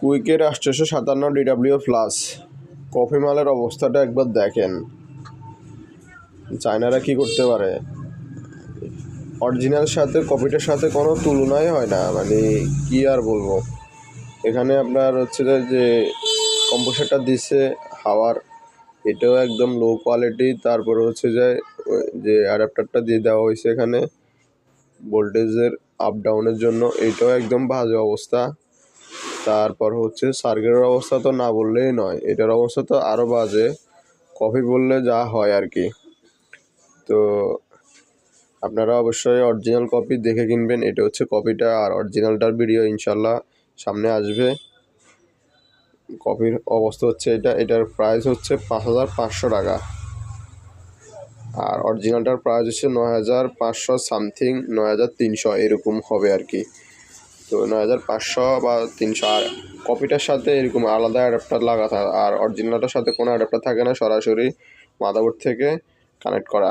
কুইকের 857 DW plus coffee মালের অবস্থাটা একবার দেখেন। চায়নারা কি করতে পারে, অরিজিনাল সাথে কপিটার সাথে কোনো তুলনাই হয় না, মানে কি আর বলবো। এখানে আপনার হচ্ছে যে কম্প্রেসারটা দিচ্ছে হাওয়ার, এটাও একদম লো কোয়ালিটি। তারপরে হচ্ছে যে অ্যাডাপ্টারটা দিয়ে দেওয়া হয়েছে এখানে ভোল্টেজের আপ ডাউনের জন্য, এটাও একদম বাজে অবস্থা। তারপর হচ্ছে সার্কিটের অবস্থা তো না বললেই নয়, এটার অবস্থা তো আরও বাজে, কপি বললে যা হয় আর কি। তো আপনারা অবশ্যই অরিজিনাল কপি দেখে কিনবেন। এটা হচ্ছে কপিটা, আর অরিজিনালটার ভিডিও ইনশাল্লাহ সামনে আসবে। কপির অবস্থা হচ্ছে এটার প্রাইস হচ্ছে 5,500 টাকা, আর অরিজিনালটার প্রাইস হচ্ছে 9,500 সামথিং, 9,300 এরকম হবে আর কি। তো 9,500 বা 300, আর কপিটার সাথে এরকম আলাদা অ্যাডাপ্টার লাগা থাকে, আর অরিজিনালটার সাথে কোনো অ্যাডাপ্টার থাকে না, সরাসরি মাদারবোর্ড থেকে কানেক্ট করা।